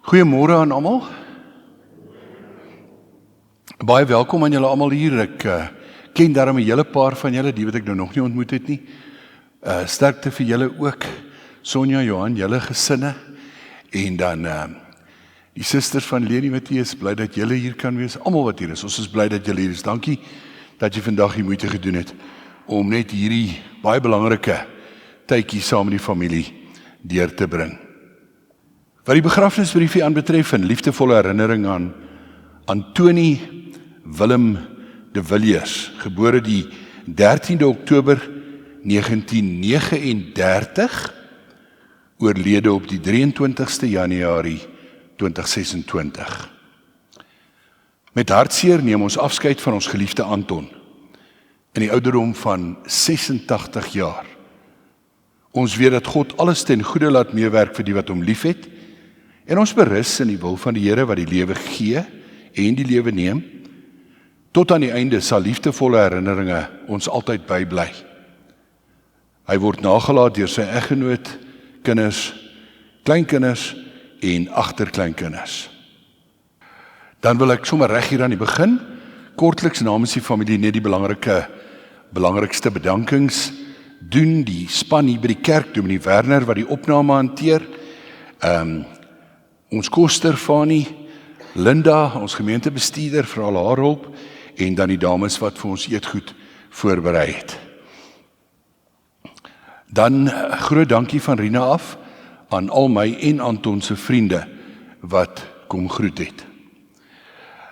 Goeiemôre aan almal. Baie welkom aan julle almal hier. Ek ken daarom 'n hele paar van julle, die wat ek nou nog nie ontmoet het nie. Sterkte vir julle ook. Sonja, Johan, julle gesinne. En dan die susters van Leni Matthies, bly dat julle hier kan wees. Almal wat hier is, ons is bly dat julle hier is. Dankie dat jy vandag die moeite gedoen het om net hierdie baie belangrike tydjie saam met die familie deur te bring. Wat die begrafnisbriefie aanbetref, 'n liefdevolle herinnering aan Antoni Willem de Villiers, gebore die 13de Oktober 1939, oorlede op die 23ste Januarie 2026. Met hartseer neem ons afskeid van ons geliefde Anton in die ouderdom van 86 jaar. Ons weet dat God alles ten goeie laat meewerk vir die wat hom liefhet, en ons berus in die wil van die Here wat die lewe gee en die lewe neem. Tot aan die einde sal liefdevolle herinneringe ons altyd bybly. Hy word nagelaat deur sy eggenoot, kinders, kleinkinders en agterkleinkinders. Dan wil ek sommer reg hier aan die begin kortliks namens die familie net die belangrikste bedankings doen. Die span hier by die kerk, Dominee Werner wat die opname hanteer, ons koster Fani, Linda, ons gemeentebestuurder vir al haar hulp, en dan die dames wat vir ons eetgoed voorberei het. Dan groot dankie van Rina af aan al my en Anton se vriende wat kom groet het.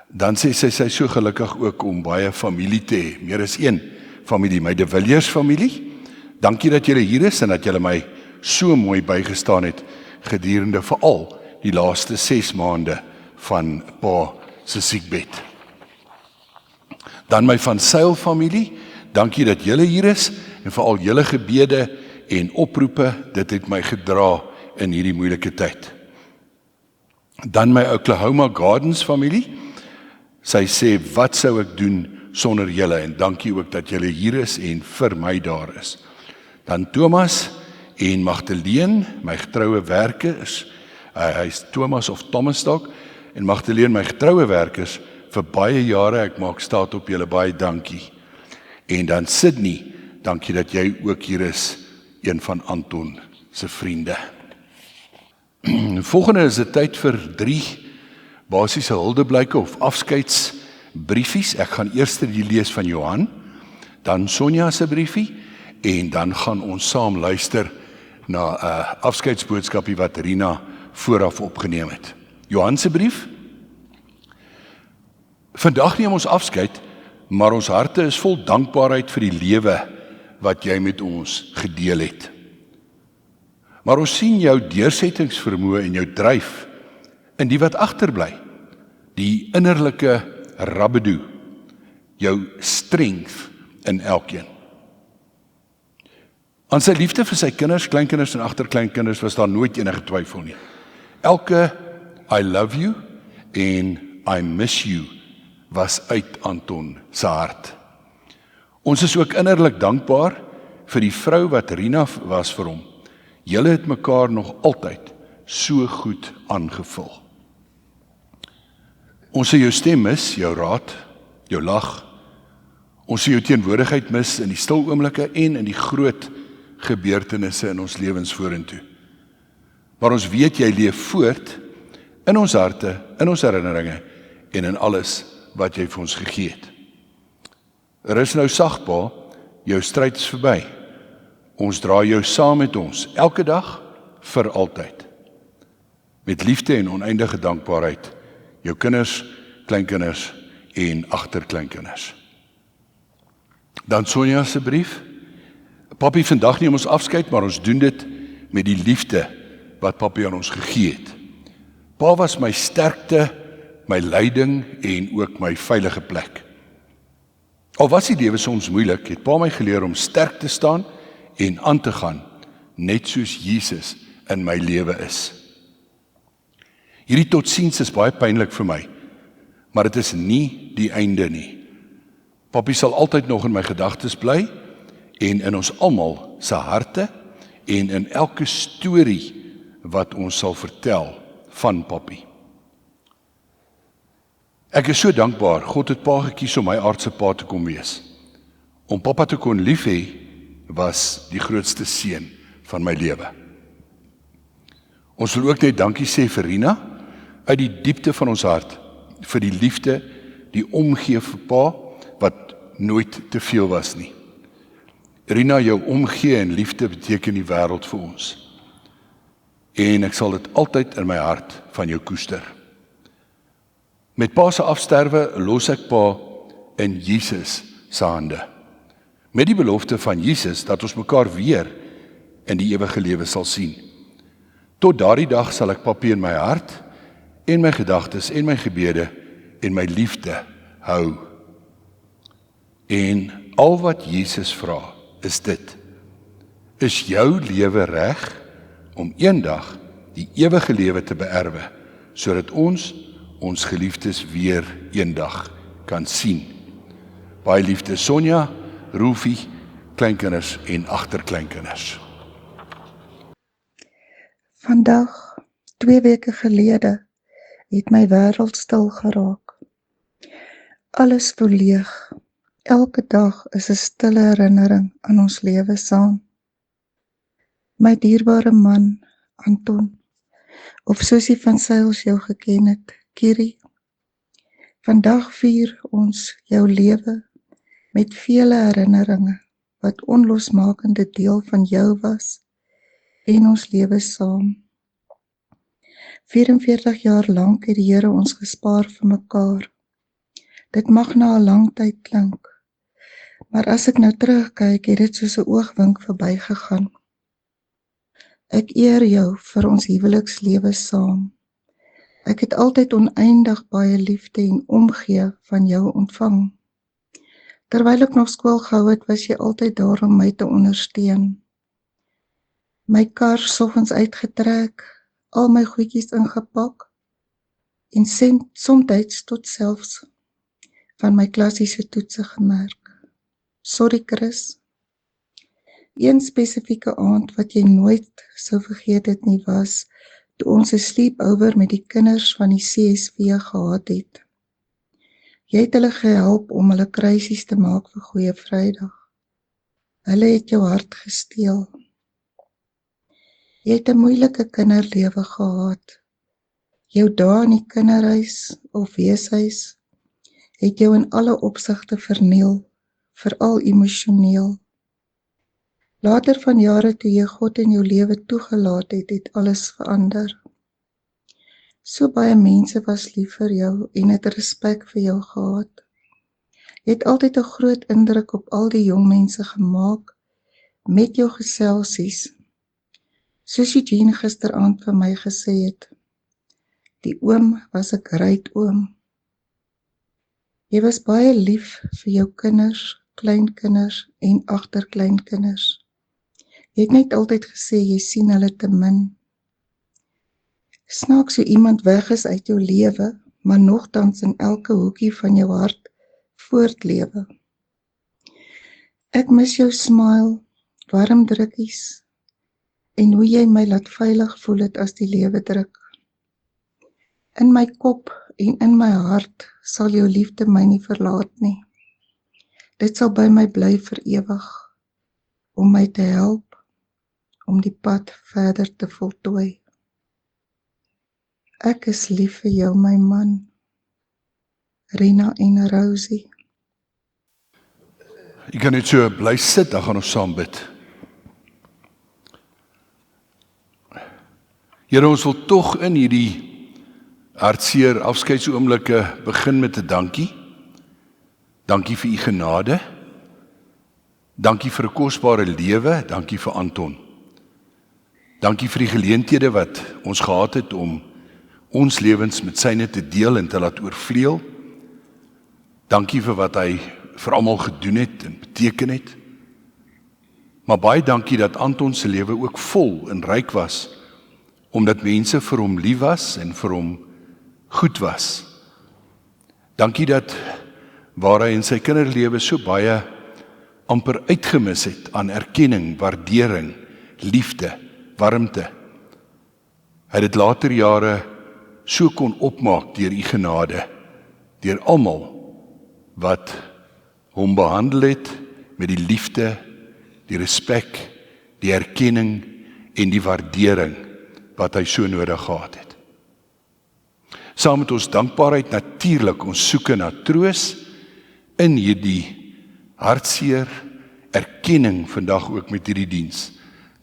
Dan sê sy is so gelukkig ook om baie familie te hê, meer as een familie, my de Villiers familie. Dankie dat julle hier is en dat julle my so mooi bygestaan het gedurende veral die laaste 6 maande van pa se siekbed. Dan my van Sail familie, dankie dat julle hier is en vir al julle gebede en oproepe, dit het my gedra in hierdie moeilike tyd. Dan my Oklahoma Gardens familie, sy sê, wat sou ek doen sonder julle, en dankie ook dat julle hier is en vir my daar is. Dan Thomas en Magdalene, my getroue werkers, hy is Thomas of Thomas dalk, en Magdalene, my getroue werkers, vir baie jare, ek maak staat op julle, baie dankie. En dan Sydney, dankie dat jy ook hier is, een van Anton se vriende. Volgende is dit tyd vir 3 basiese huldeblyke of afskeidsbriefies. Ek gaan eers die lees van Johan, dan Sonja se briefie, en dan gaan ons saam luister na 'n afskeidsboodskapie wat Rina vooraf opgeneem het. Johan se brief. Vandag neem ons afskeid, maar ons harte is vol dankbaarheid vir die lewe wat jy met ons gedeel het. Maar ons sien jou deursettingsvermoë en jou dryf in die wat agterbly, die innerlike rabbedoe, jou strength in elkeen. Aan sy liefde vir sy kinders, kleinkinders en agterkleinkinders was daar nooit enige twyfel nie. Elke I love you en I miss you was uit Anton se hart. Ons is ook innerlik dankbaar vir die vrou wat Rina was vir hom. Julle het mekaar nog altyd so goed aangevul. Ons sal jou stem mis, jou raad, jou lag. Ons sal jou teenwoordigheid mis in die stil oomblikke en in die groot gebeurtenisse in ons lewens vorentoe. Maar ons weet jy leef voort in ons harte, in ons herinneringe en in alles wat jy vir ons gegee het. Is nou sag, Pa, jou stryd is verby. Ons dra jou saam met ons, elke dag, vir altyd. Met liefde en oneindige dankbaarheid, jou kinders, kleinkinders en agterkleinkinders. Dan Sonja se brief. Papi, vandag neem ons afskeid, maar ons doen dit met die liefde wat papi aan ons gegee het. Pa was my sterkte, my leiding en ook my veilige plek. Al was die lewe soms moeilik, het pa my geleer om sterk te staan en aan te gaan, net soos Jesus in my lewe is. Hierdie totsiens is baie pynlik vir my, maar dit is nie die einde nie. Papi sal altyd nog in my gedagtes bly en in ons almal se harte en in elke storie wat ons sal vertel van Papi. Ek is so dankbaar, God het Pa gekies om my aardse pa te kom wees. Om Papa te kon lief hê, was die grootste seën van my lewe. Ons wil ook net dankie sê vir Rina, uit die diepte van ons hart, vir die liefde, die omgee vir Pa, wat nooit te veel was nie. Rina, jou omgee en liefde beteken die wêreld vir ons. En ek sal dit altyd in my hart van jou koester. Met Pa se afsterwe los ek Pa in Jesus se hande. Met die belofte van Jesus dat ons mekaar weer in die ewige lewe sal sien. Tot daardie dag sal ek Papi in my hart en my gedagtes en my gebede en my liefde hou. En al wat Jesus vra is dit: is jou lewe reg om eendag die ewige lewe te beerwe, sodat ons geliefdes weer eendag kan sien. Baie liefde Sonja, Roelfie, kleinkinders en agterkleinkinders. Vandag, 2 weke gelede, het my wêreld stil geraak. Alles voel leeg. Elke dag is 'n stille herinnering aan ons lewe saam. My dierbare man, Anton, of soos hy van Sails jou geken het, Kiri. Vandag vier ons jou lewe met vele herinneringe wat onlosmakende deel van jou was en ons lewe saam. 44 jaar lank het die Here ons gespaar vir mekaar. Dit mag na 'n lang tyd klink, maar as ek nou terugkyk, het dit soos 'n oogwink verbygegaan. Ek eer jou vir ons huwelikslewe saam. Ek het altyd oneindig baie liefde en omgee van jou ontvang. Terwyl ek nog skool gehou het, was jy altyd daar om my te ondersteun. My kar soggens uitgetrek, al my goedjies ingepak en somtyds tot selfs van my klassiese toetse gemerk. Sorry Chris. Een spesifieke aand wat jy nooit sou vergeet het nie was, toe ons 'n sleepover met die kinders van die CSV gehad het. Jy het hulle gehelp om hulle kruisies te maak vir Goeie Vrydag. Hulle het jou hart gesteel. Jy het 'n moeilike kinderlewe gehad. Jou dae in die kinderhuis of weeshuis het jou in alle opsigte verniel, veral emosioneel. Later van jare toe jy God in jou lewe toegelaat het, het alles verander. So baie mense was lief vir jou en het respek vir jou gehad. Jy het altyd 'n groot indruk op al die jong mense gemaak met jou geselsies. Soos Eugene gisteraand vir my gesê het, die oom was 'n great oom. Jy was baie lief vir jou kinders, kleinkinders en agterkleinkinders. Jy het net altyd gesê jy sien hulle te min. Snaaks so iemand weg is uit jou lewe, maar nogtans in elke hoekie van jou hart voortlewe. Ek mis jou smile, warm drukkies en hoe jy my laat veilig voel het as die lewe druk. In my kop en in my hart sal jou liefde my nie verlaat nie. Dit sal by my bly vir ewig, om my te help, om die pad verder te voltooi. Ek is lief vir jou, my man, Rina en Rosie. Jy kan net so bly sit, dan gaan ons saam bid. Here, ons wil tog in hierdie hartseer afskeidsoomblikke begin met 'n dankie. Dankie vir u genade. Dankie vir 'n kosbare lewe, dankie vir Anton. Dankie vir die geleenthede wat ons gehad het om ons lewens met syne te deel en te laat oorvleuel. Dankie vir wat hy vir almal gedoen het en beteken het. Maar baie dankie dat Anton se lewe ook vol en ryk was, omdat mense vir hom lief was en vir hom goed was. Dankie dat waar hy in sy kinderlewe so baie amper uitgemis het aan erkenning, waardering, liefde, warmte. Hy het dit later jare so kon opmaak deur u genade, deur almal wat hom behandel het met die liefde, die respek, die erkenning en die waardering wat hy so nodig gehad het. Saam met ons dankbaarheid natuurlik ons soeke na troos in hierdie hartseer erkenning vandag ook met hierdie diens,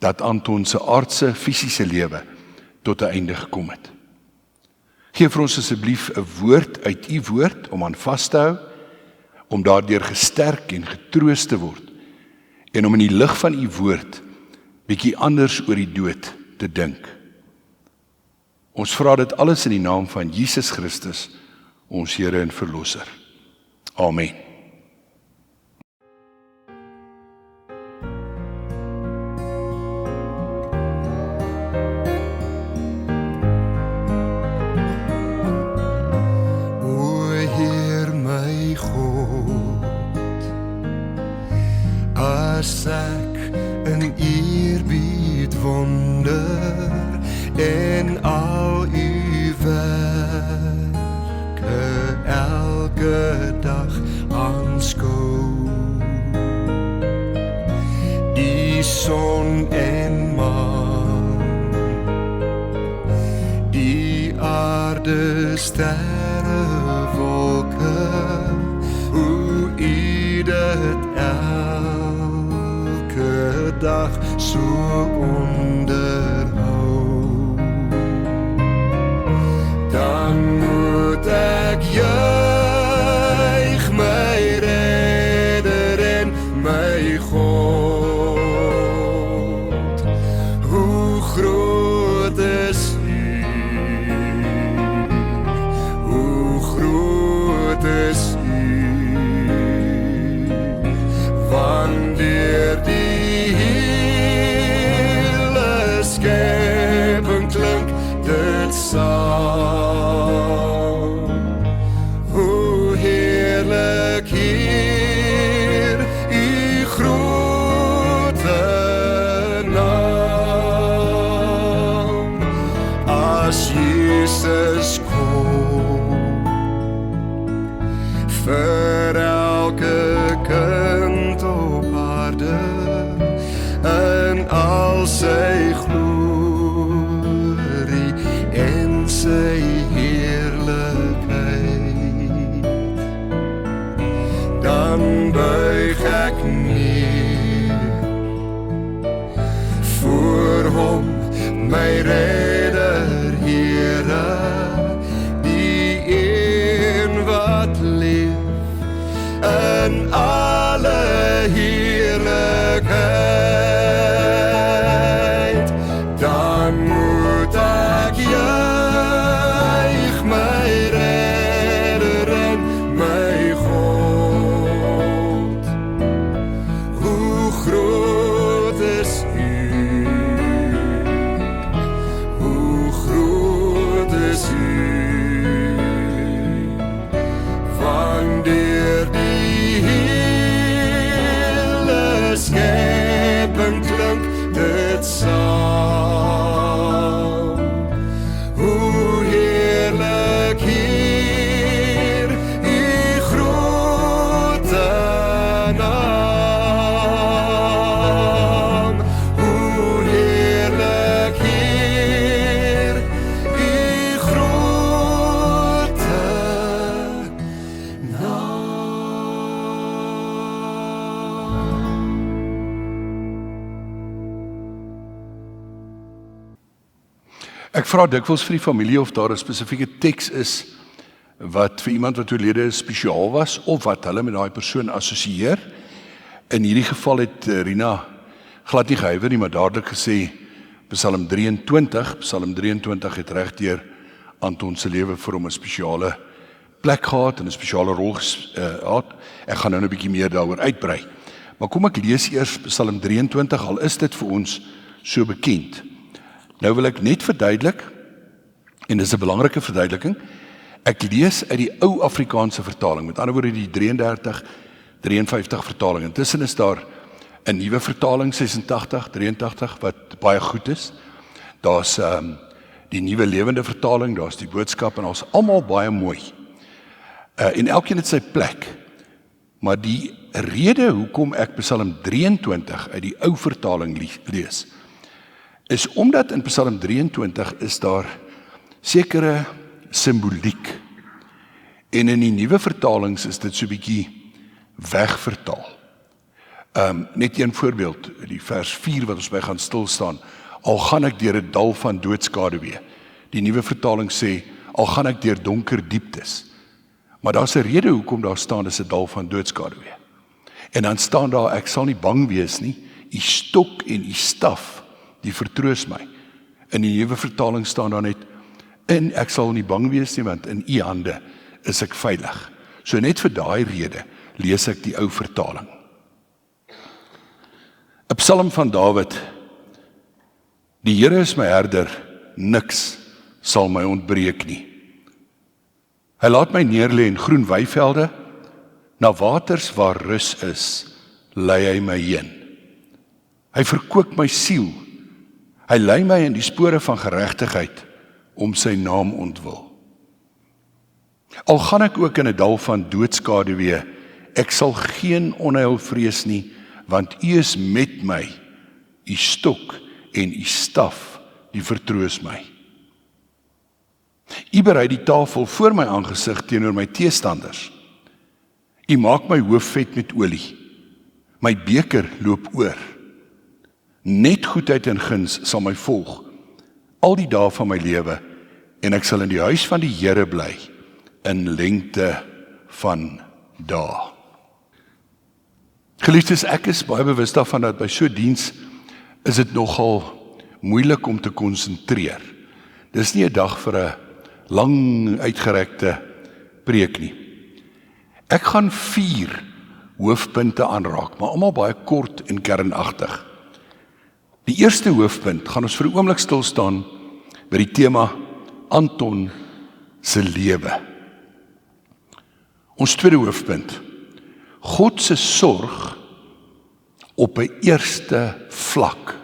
dat Anton se aardse fisiese lewe tot 'n einde gekom het. Geef vir ons asseblief 'n woord uit u woord om aan vas te hou, om daardeur gesterk en getroos te word, en om in die lig van u woord bietjie anders oor die dood te dink. Ons vra dit alles in die naam van Jesus Christus, ons Here en Verlosser. Amen. O Heer my God, as ek in eerbied wonder en al u werke elke dag aanskou, die son en maan, die aarde, sterre, wolke, hoe u dit elke dag so onderhou, dan moet ek juig my Redder en my God. Hoe groot is u, hoe groot is u, wanneer die hele skepping klink dit saam. Hoe heerlik hier u grote naam, as Jesus kom vir elke kind op aarde in al sy glorie en sy heerlikheid, dan buig ek neer voor hom, my Redder, Here, die een wat leef in alle heerlikheid, dan moet ek juig my Redder en my God. Hoe groot is u, hoe groot is u, wanneer die hele skepping klink dit saam. Hoe heerlik hier u grote naam, hoe heerlik hier u grote naam. Ek vra dikwels vir die familie of daar 'n spesifieke teks is wat vir iemand wat oorlede spesiaal was of wat hulle met daai persoon assosieer. In hierdie geval het Rina glad nie gehuiwer nie, maar dadelik gesê Psalm 23. Psalm 23 het regdeur Anton se lewe vir hom 'n spesiale plek gehad en 'n spesiale rol gehad. Ek gaan nou 'n bietjie meer daaroor uitbrei. Maar kom ek lees eers Psalm 23, al is dit vir ons so bekend. Nou wil ek net verduidelik, en dis 'n belangrike verduideliking, ek lees uit die ou Afrikaanse vertaling, met ander woorde die 53 vertaling. Intussen is daar 'n nuwe vertaling 86, 83 wat baie goed is. Daar's die Nuwe Lewende Vertaling, daar's die boodskap en ons almal baie mooi. En elkeen het sy plek. Maar die rede hoekom ek Psalm 23 uit die ou vertaling lees, is omdat in Psalm 23 is daar sekere simboliek. En in die nuwe vertalings is dit so 'n bietjie wegvertaal. Net een voorbeeld, die vers 4 wat ons by gaan stilstaan. Al gaan ek deur 'n dal van doodskaduwee. Die nuwe vertaling sê, al gaan ek deur donker dieptes. Maar daar's 'n rede hoekom daar staan, dis 'n dal van doodskaduwee. En dan staan daar, ek sal nie bang wees nie, u stok en u staf, die vertroos my. In die nuwe vertaling staan daar net, en ek sal nie bang wees nie, want in u hande is ek veilig. So net vir daai rede lees ek die ou vertaling. 'n Psalm van Dawid. Die Here is my herder, niks sal my ontbreek nie. Hy laat my neerlê in groen weivelde, na waters waar rus is, lei hy my heen. Hy verkoop my siel, hy lei my in die spore van geregtigheid, om sy naam ontwil. Al gaan ek ook in 'n dal van doodskaduwee, ek sal geen onheil vrees nie, want u is met my, u stok en u staf, die vertroos my. U berei die tafel voor my aangesig teenoor my teestanders. U maak my hoof vet met olie. My beker loop oor. Net goedheid en guns sal my volg, al die dae van my lewe, en ek sal in die huis van die Here bly, in lengte van dae. Geliefdes, ek is baie bewus daarvan dat by so diens is dit nogal moeilik om te konsentreer. Dis nie 'n dag vir 'n lang uitgerekte preek nie. Ek gaan 4 hoofpunte aanraak, maar almal baie kort en kernagtig. Die eerste hoofpunt gaan ons vir 'n oomblik stil staan by die tema Anton se lewe. Ons tweede hoofpunt, God se sorg op 'n eerste vlak.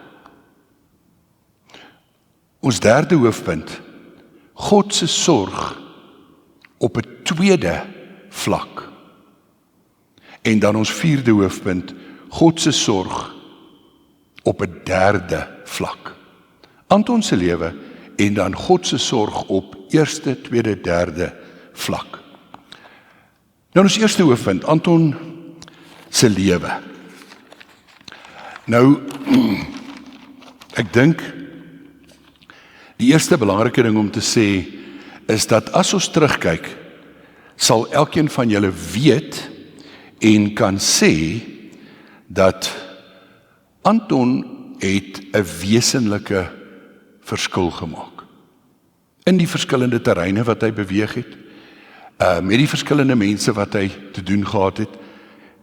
Ons derde hoofpunt, God se sorg op 'n tweede vlak. En dan ons vierde hoofpunt, God se sorg op 'n derde vlak. Anton se lewe en dan God se sorg op eerste, tweede, derde vlak. Nou ons eerste hoofpunt, Anton se lewe. Nou, ek dink die eerste belangrike ding om te sê is dat as ons terugkyk, sal elkeen van julle weet en kan sê dat Anton het 'n wesenlike verskil gemaak in die verskillende terreine wat hy beweeg het, met die verskillende mense wat hy te doen gehad het.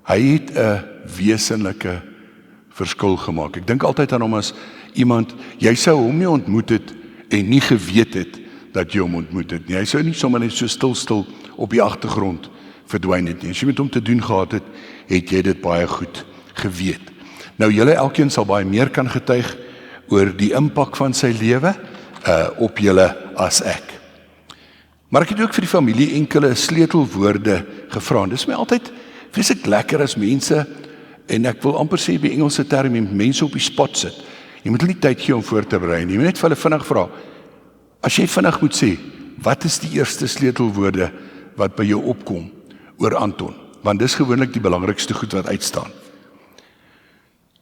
Hy het 'n wesenlike verskil gemaak. Ek dink altyd aan hom as iemand, jy sou hom nie ontmoet het en nie geweet het dat jy hom ontmoet het nie. Hy sou nie sommer net so stil op die agtergrond verdwyn het nie. As jy met hom te doen gehad het, het jy dit baie goed geweet. Nou julle elkeen sal baie meer kan getuig oor die impak van sy lewe op julle as ek. Maar ek het ook vir die familie enkele sleutelwoorde gevra. Dis my altyd vreeslik lekker as mense, en ek wil amper sê by Engelse term, mense op die spot sit. Jy moet hulle nie tyd gee om voor te berei nie. Jy moet net vir hulle vinnig vra. As jy vinnig moet sê, wat is die eerste sleutelwoorde wat by jou opkom oor Anton? Want dis gewoonlik die belangrikste goed wat uitstaan.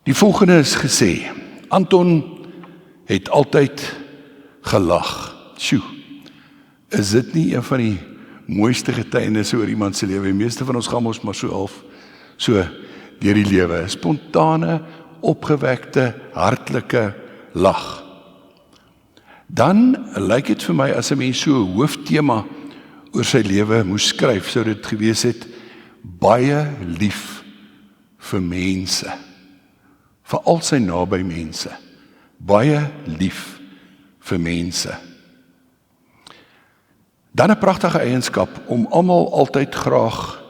Die volgende is gesê, Anton het altyd gelag. Sjoe, is dit nie een van die mooiste getuienisse oor iemand se lewe? Die meeste van ons gaan ons maar so half, so deur die lewe. Spontane, opgewekte, hartlike lag. Dan lyk dit vir my as 'n mens so 'n hooftema oor sy lewe moes skryf, sou dit gewees het, baie lief vir mense. Vir al sy naby mense. Baie lief vir mense. Dan 'n pragtige eienskap om almal altyd graag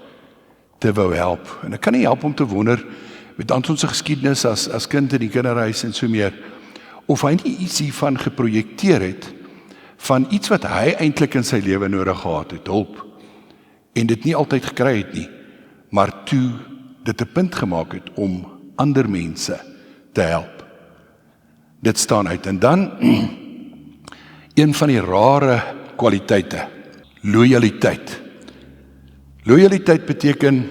te wou help. En ek kan nie help om te wonder met Anton se geskiedenis as kind in die kinderhuis en so meer, of hy nie iets hiervan geprojekteer het van iets wat hy eintlik in sy lewe nodig gehad het, hulp, en dit nie altyd gekry het nie, maar toe dit 'n punt gemaak het om ander mense te help. Dit staan uit. En dan, een van die rare kwaliteite, lojaliteit. Lojaliteit beteken,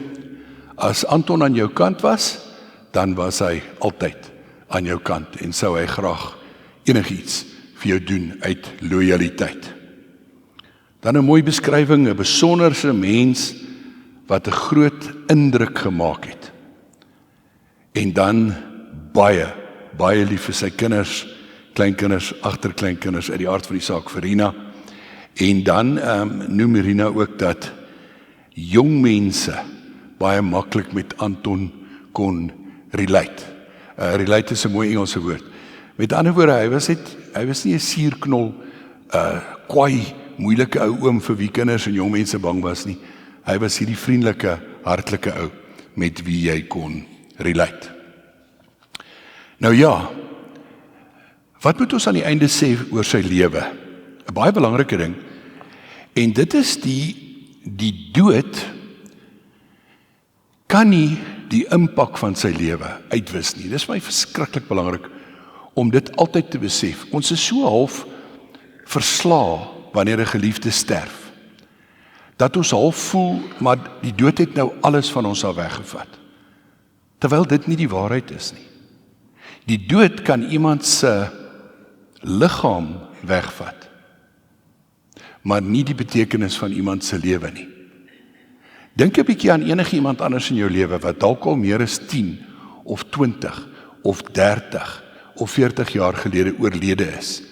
as Anton aan jou kant was, dan was hy altyd aan jou kant, en sou hy graag enigiets vir jou doen uit lojaliteit. Dan 'n mooi beskrywing, 'n besonderse mens, wat 'n groot indruk gemaak het. En dan baie lief vir sy kinders, kleinkinders, agterkleinkinders, uit die aard van die saak vir Rina. En dan noem Rina ook dat jong mense baie maklik met Anton kon relate. Relate is 'n mooi Engelse woord. Met ander woorde, hy was nie 'n suurknol, kwaai, moeilike ou oom vir wie kinders en jong mense bang was nie. Hy was hierdie vriendelike, hartlike ou met wie jy kon relate. Nou ja, wat moet ons aan die einde sê oor sy lewe? 'n Baie belangrike ding. En dit is die dood kan nie die impak van sy lewe uitwis nie. Dis vir my verskriklik belangrik om dit altyd te besef. Ons is so half verslae wanneer 'n geliefde sterf, dat ons half voel, maar die dood het nou alles van ons af weggevat. Terwyl dit nie die waarheid is nie. Die dood kan iemand se liggaam wegvat, maar nie die betekenis van iemand se lewe nie. Dink 'n bietjie aan enige iemand anders in jou lewe wat dalk al meer as 10 of 20 of 30 of 40 jaar gelede oorlede is,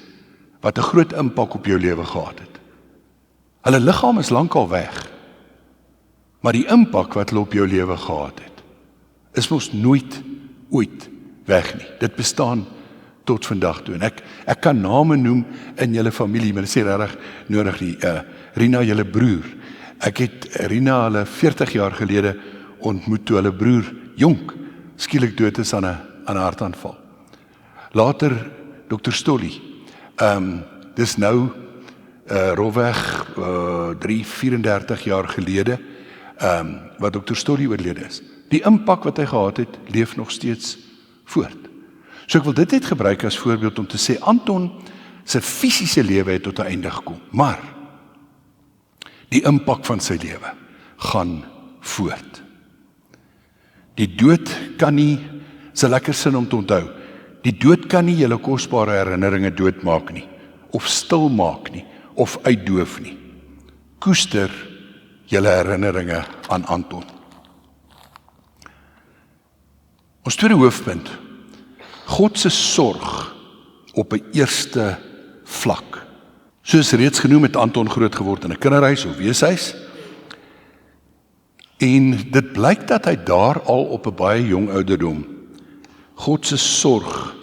wat 'n groot impak op jou lewe gehad het. Hulle liggaam is lankal weg, maar die impak wat hulle op jou lewe gehad het, is mos nooit ooit weg nie. Dit bestaan tot vandag toe. En ek kan name noem in julle familie, maar dit sê regtig nodig nie. Rina, julle broer. Ek het Rina hulle 40 jaar gelede ontmoet toe hulle broer jonk skielik dood is aan 'n hartaanval. Later Dr. Stolly. Dis nou rofweg 34 jaar gelede wat Dr. Stolly oorlede is. Die impak wat hy gehad het, leef nog steeds voort. So ek wil dit net gebruik as voorbeeld om te sê, Anton se fisiese lewe het tot 'n einde gekom, maar die impak van sy lewe gaan voort. Die dood kan nie, is 'n lekker sin om te onthou, die dood kan nie julle kosbare herinneringe doodmaak nie, of stil maak nie, of uitdoof nie. Koester julle herinneringe aan Anton. Ons tweede hoofpunt, God se sorg op 'n eerste vlak. Soos reeds genoem het Anton groot geword in 'n kinderhuis of weeshuis. En dit blyk dat hy daar al op 'n baie jong ouderdom God se sorg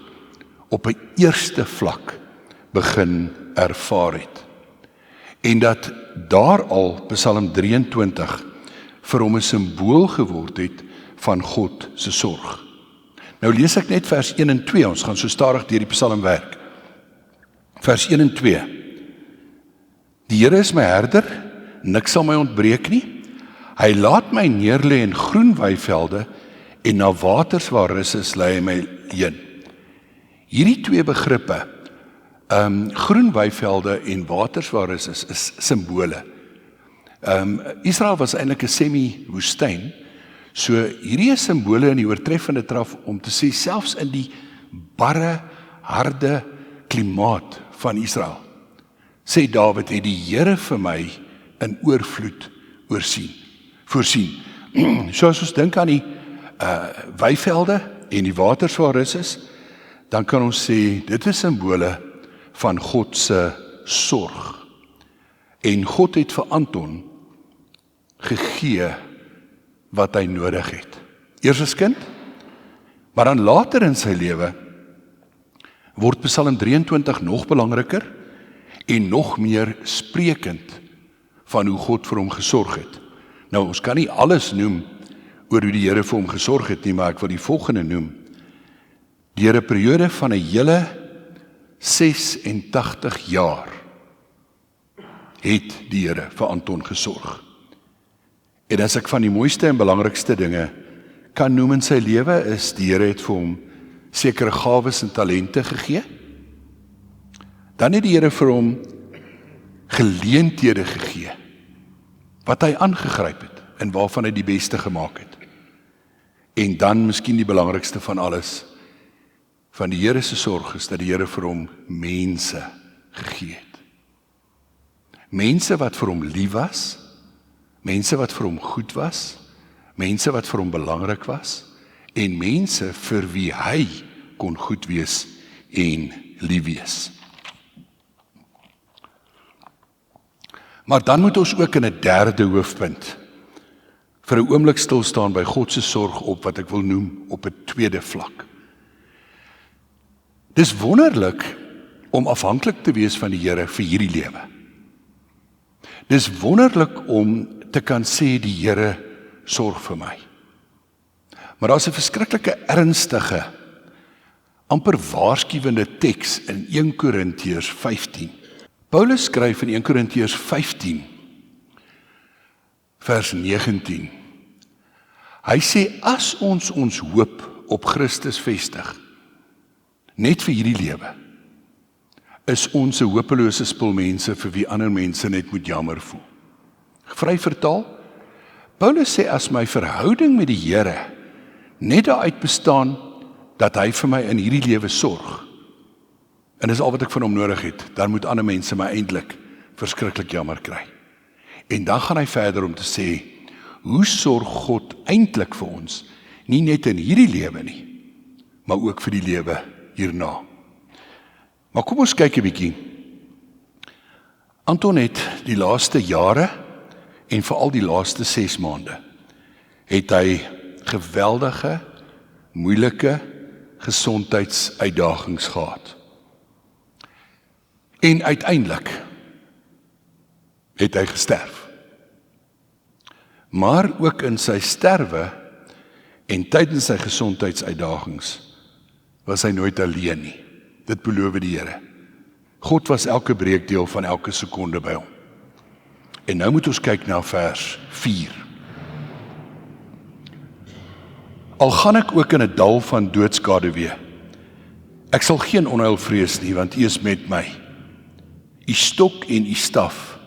op 'n eerste vlak begin ervaar het. En dat daar al Psalm 23 vir hom 'n simbool geword het van God se sorg. Nou lees ek net vers 1 en 2, ons gaan so stadig deur die Psalm werk. Vers 1 en 2. Die Here is my herder, niks sal my ontbreek nie. Hy laat my neerlê in groen weivelde en na waters waar rus is, lei hy my heen. Hierdie twee begrippe, groen weivelde en waters waar rus is simbole. Israel was eintlik 'n semi-woestyn. So hierdie is simbole in die oortreffende traf om te sê, selfs in die barre, harde klimaat van Israel, sê Dawid, het die Here vir my in oorvloed voorsien. So as ons dink aan die weivelde en die waters waar rus is, dan kan ons sê, dit is simbole van God se sorg. En God het vir Anton gegee wat hy nodig het. Eers as kind, maar dan later in sy lewe word Psalm 23 nog belangriker en nog meer sprekend van hoe God vir hom gesorg het. Nou, ons kan nie alles noem oor hoe die Here vir hom gesorg het nie, maar ek wil die volgende noem. Deur 'n periode van 'n hele 86 jaar het die Here vir Anton gesorg. En as ek van die mooiste en belangrikste dinge kan noem in sy lewe, is die Here het vir hom sekere gawes en talente gegee. Dan het die Here vir hom geleenthede gegee, wat hy aangegryp het, en waarvan hy die beste gemaak het. En dan, miskien die belangrikste van alles, van die Here se sorg is, dat die Here vir hom mense gegee het. Mense wat vir hom lief was, mense wat vir hom goed was, mense wat vir hom belangrik was, en mense vir wie hy kon goed wees en lief wees. Maar dan moet ons ook in 'n derde hoofpunt vir 'n oomblik stil staan by God se sorg op wat ek wil noem op 'n tweede vlak. Dis wonderlik om afhanklik te wees van die Here vir hierdie lewe. Dis wonderlik om te kan sê die Here sorg vir my. Maar daar's 'n verskriklike ernstige, amper waarskuwende teks in 1 Korintiërs 15. Paulus skryf in 1 Korintiërs 15 vers 19. Hy sê as ons hoop op Christus vestig, net vir hierdie lewe, is ons 'n hopelose spul mense vir wie ander mense net moet jammer voel. Vry vertaal, Paulus sê as my verhouding met die Here net daaruit bestaan dat hy vir my in hierdie lewe sorg, en dis al wat ek van hom nodig het, dan moet ander mense my eintlik verskriklik jammer kry. En dan gaan hy verder om te sê, hoe sorg God eintlik vir ons, nie net in hierdie lewe nie, maar ook vir die lewe hierna. Maar kom ons kyk 'n bietjie. Anton het die laaste jare, en veral die laaste 6 maande, het hy geweldige, moeilike gesondheidsuitdagings gehad. En uiteindelik het hy gesterf. Maar ook in sy sterwe en tydens sy gesondheidsuitdagings was hy nooit alleen nie. Dit beloof die Here. God was elke breekdeel van elke sekonde by hom. En nou moet ons kyk na vers 4. Al gaan ek ook in 'n dal van doodskadewee, ek sal geen onheil vrees nie, want U is met my. U stok en U staf,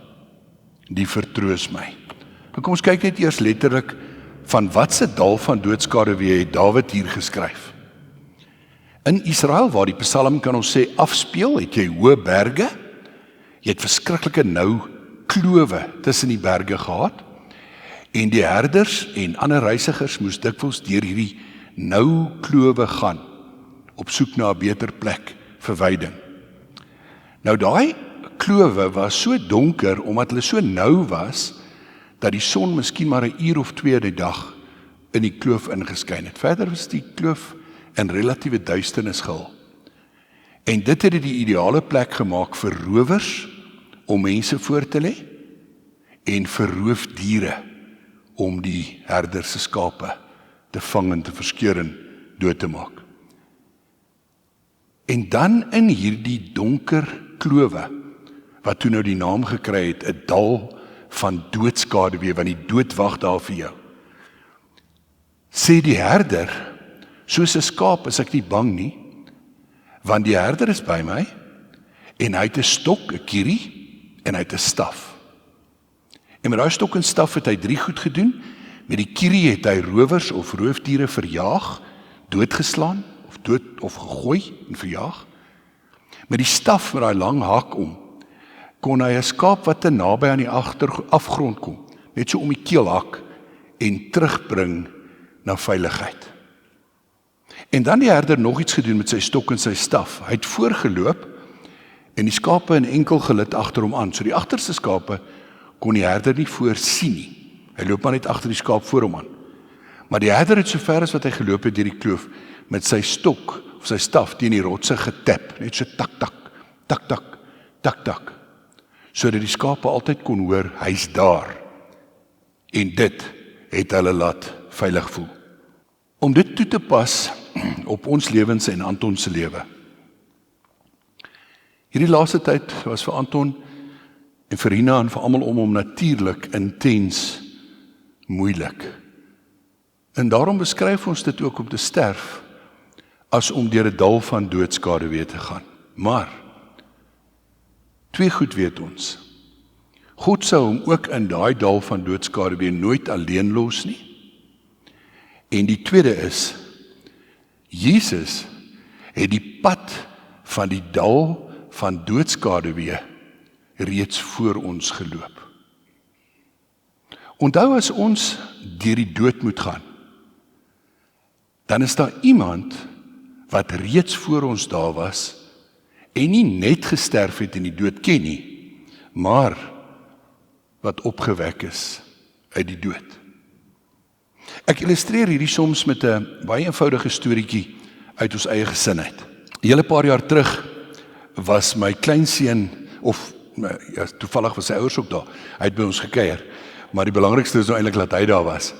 die vertroos my. En kom ons kyk net eers letterlik, van watse dal van doodskadewee het Dawid hier geskryf. In Israel, waar die Psalm kan ons sê afspeel, het jy hoë berge, jy het verskriklike nou klowe tussen die berge gehad, en die herders en ander reisigers moes dikwels deur hierdie nou klowe gaan, op soek na 'n beter plek vir veiding. Nou daai klowe was so donker, omdat hulle so nou was, dat die son miskien maar 'n uur of 2 die dag in die kloof ingeskyn het. Verder was die kloof in relatiewe duisternis gehul. En dit het die ideale plek gemaak vir rowers om mense voor te lê, en vir roofdiere om die herders se skape te vang en te verskeur en dood te maak. En dan in hierdie donker klowe, wat toe nou die naam gekry het, 'n dal van doodskadewee, want die dood wag daar vir jou. Sê die herder, soos 'n skaap is ek nie bang nie, want die herder is by my, en hy het 'n stok, 'n kierie, en hy het 'n staf. En met daai stok en staf het hy 3 goed gedoen. Met die kierie het hy rowers of roofdiere verjaag, doodgeslaan, of gegooi en verjaag. Met die staf met daai lang haak om, kon hy 'n skaap wat te naby aan die afgrond kom, net so om die keel hak en terugbring na veiligheid. En dan die herder nog iets gedoen met sy stok en sy staf. Hy het voorgeloop en die skape in enkel gelid agter hom aan. So die agterste skape kon die herder nie voorsien nie. Hy loop maar net agter die skaap voor hom aan. Maar die herder het so ver as wat hy geloop het deur die kloof met sy stok of sy staf teen die rotse getap, net so tak tak, tak tak, tak tak, sodat die skape altyd kon hoor hy's daar. En dit het hulle laat veilig voel. Om dit toe te pas op ons lewens en Anton se lewe. Hierdie laaste tyd was vir Anton En vir Rina en vir almal om hom natuurlik, intens, moeilik. En daarom beskryf ons dit ook om te sterf, as om deur 'n dal van doodskaduwee te gaan. Maar, twee goed weet ons. God sou hom ook in daai dal van doodskaduwee nooit alleen los nie. En die tweede is, Jesus het die pad van die dal van doodskaduwee reeds voor ons geloop. Onthou as ons deur die dood moet gaan, dan is daar iemand wat reeds voor ons daar was en nie net gesterf het en die dood ken nie, maar wat opgewek is uit die dood. Ek illustreer hierdie soms met 'n baie eenvoudige storieetjie uit ons eie gesin uit. 'n Hele paar jaar terug was my kleinseun, of ja, toevallig was sy ouers ook daar, hy het by ons gekuier, maar die belangrikste is nou eintlik dat hy daar was.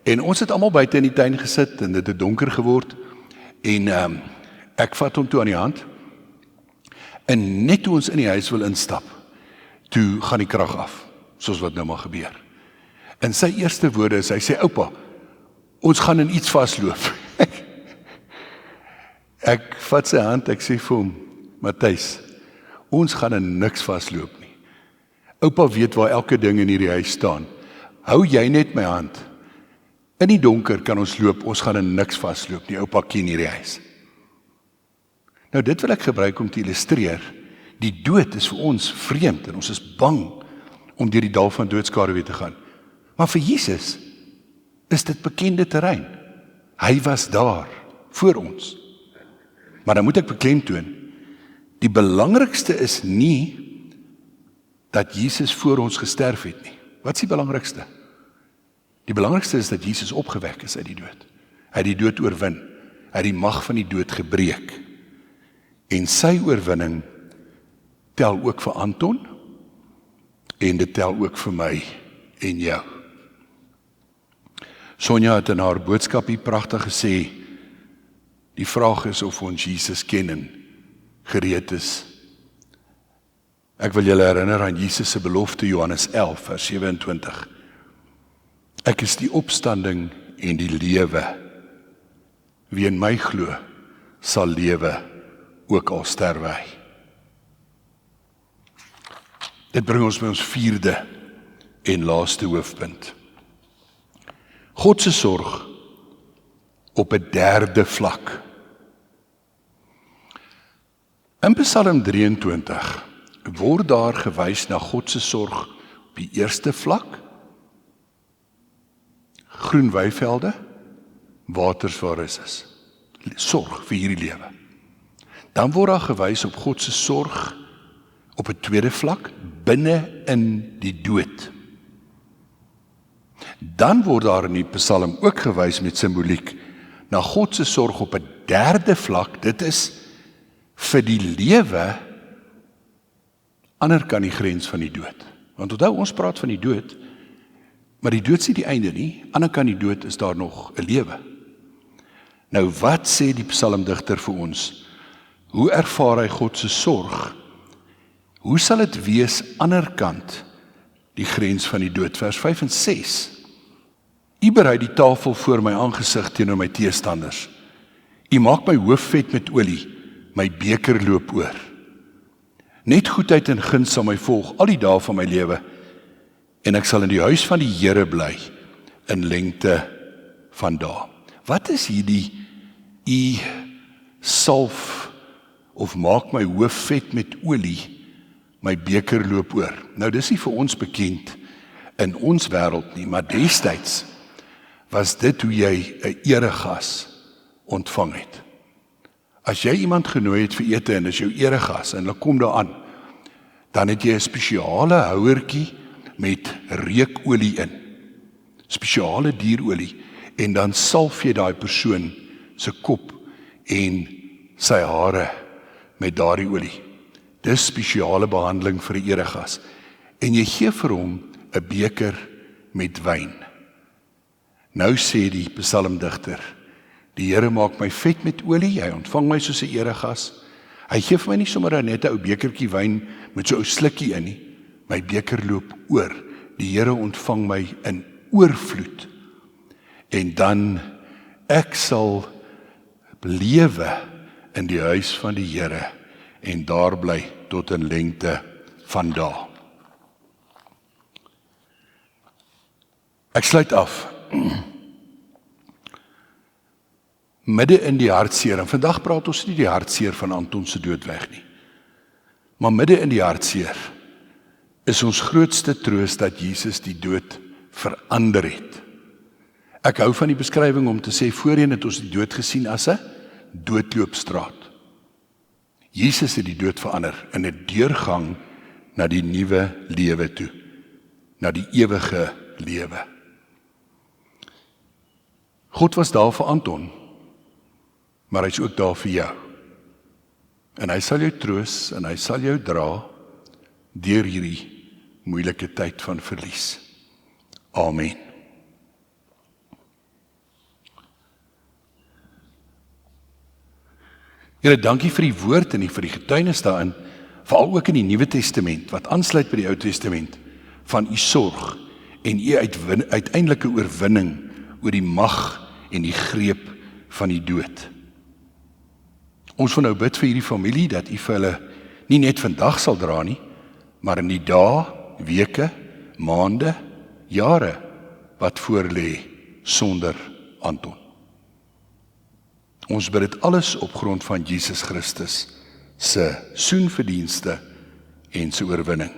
En ons het almal buite in die tuin gesit en dit het donker geword en ek vat hom toe aan die hand en net toe ons in die huis wil instap, toe gaan die krag af, soos wat nou maar gebeur. En sy eerste woorde is, hy sê, oupa, ons gaan in iets vasloop. Ek vat sy hand, ek sê vir hom, Matthys, ons gaan in niks vasloop nie. Oupa weet waar elke ding in hierdie huis staan. Hou jy net my hand. In die donker kan ons loop, ons gaan in niks vasloop nie. Oupa ken hierdie huis. Nou dit wil ek gebruik om te illustreer. Die dood is vir ons vreemd en ons is bang om deur die dal van doodskaduwee te gaan. Maar vir Jesus is dit bekende terrein. Hy was daar voor ons. Maar dan moet ek beklemtoon, die belangrikste is nie dat Jesus voor ons gesterf het nie. Wat is die belangrikste? Die belangrikste is dat Jesus opgewek is uit die dood. Hy het die dood oorwin. Hy het die mag van die dood gebreek. En sy oorwinning tel ook vir Anton en dit tel ook vir my en jou. Sonja het in haar boodskap hier pragtig gesê, die vraag is of ons Jesus ken en gereed is. Ek wil julle herinner aan Jesus se belofte, Johannes 11 vers 27. Ek is die opstanding en die lewe. Wie in my glo, sal lewe, ook al sterwe hy. Dit bring ons by ons vierde en laaste hoofpunt. God se sorg op 'n derde vlak. In Psalm 23 word daar gewys na God se sorg op die eerste vlak, groen weivelde, waters waar is, sorg vir hierdie lewe. Dan word daar gewys op God se sorg op 'n tweede vlak, binne in die dood. Dan word daar in die Psalm ook gewys met simboliek na God se sorg op 'n derde vlak, dit is vir die lewe ander kan die grens van die dood. Want onthou, ons praat van die dood, maar die dood is nie die einde nie, ander kan die dood is daar nog 'n lewe. Nou wat sê die psalmdigter vir ons? Hoe ervaar hy God se sorg? Hoe sal dit wees ander kant die grens van die dood? Vers 5 en 6. U berei die tafel voor my aangesig teenoor my teestanders. U maak my hoof vet met olie, my beker loop oor. Net goedheid en guns sal my volg al die dae van my lewe, en ek sal in die huis van die Here bly in lengte van dae. Wat is hierdie u salf of maak my hoof vet met olie, my beker loop oor? Nou dis nie vir ons bekend in ons wêreld nie, maar destyds was dit hoe jy 'n eregas ontvang het. As jy iemand genooi het vir ete en dis jou eregas en hulle kom daar aan, dan het jy 'n spesiale houertjie met reukolie in. Spesiale dierolie, en dan salf jy daai persoon se kop en sy hare met daardie olie. Dis spesiale behandeling vir 'n eregas. En jy gee vir hom 'n beker met wyn. Nou sê die psalmdigter, die Here maak my vet met olie, hy ontvang my soos 'n eregas. Hy gee vir my nie sommer net 'n ou bekertjie wyn met so 'n ou slukkie in nie, My beker loop oor. Die Here ontvang my in oorvloed. En dan ek sal lewe in die huis van die Here en daar bly tot in lengte van dae. Ek sluit af. Midde in die hartseer, en vandag praat ons nie die hartseer van Anton se dood weg nie, maar midde in die hartseer is ons grootste troos dat Jesus die dood verander het. Ek hou van die beskrywing om te sê, voorheen het ons die dood gesien as 'n doodloopstraat. Jesus het die dood verander in 'n deurgang na die nuwe lewe toe, na die ewige lewe. God was daar vir Anton, maar hy is ook daar vir jou. En hy sal jou troos en hy sal jou dra deur hierdie moeilike tyd van verlies. Amen. Here, dankie vir die woord en vir die getuienis daarin, veral ook in die Nuwe Testament, wat aansluit by die Ou Testament, van u sorg en u uiteindelike oorwinning oor die mag en die greep van die dood. Ons wil nou bid vir hierdie familie, dat u vir hulle nie net vandag sal dra nie, maar in die dae, weke, maande, jare, wat voorlê sonder Anton. Ons bid dit alles op grond van Jesus Christus se soenverdienste en se oorwinning.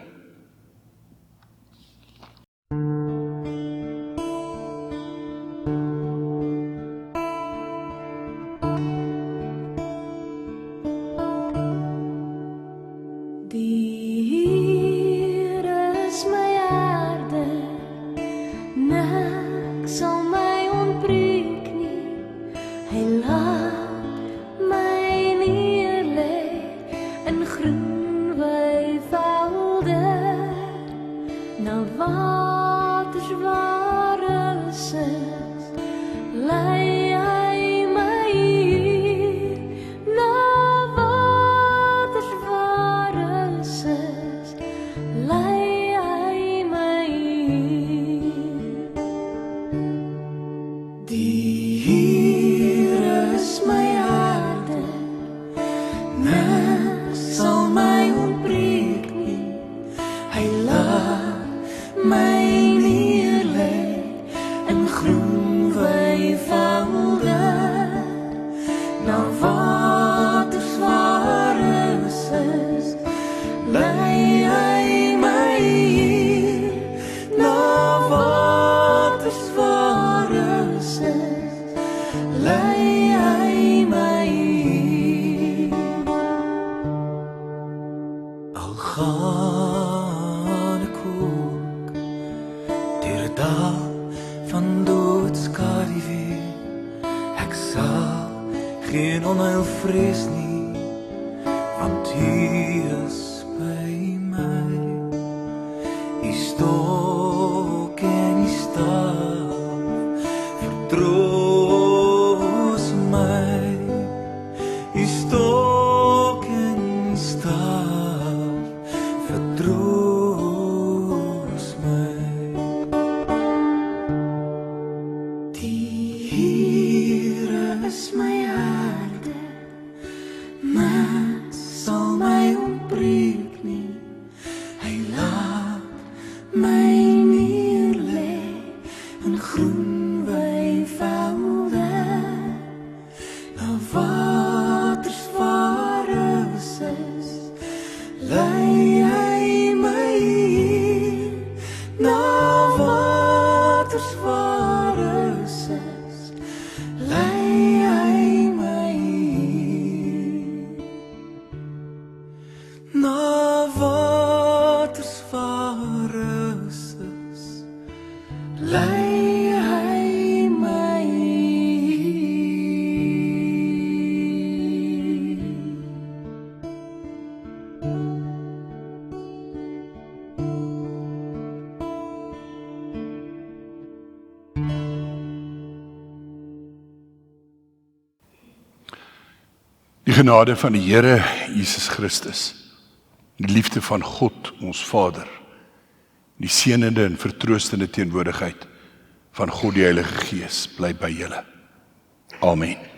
Die genade van die Here Jesus Christus, die liefde van God ons Vader Die seënende en vertroostende teenwoordigheid van God die Heilige Gees bly by julle. Amen.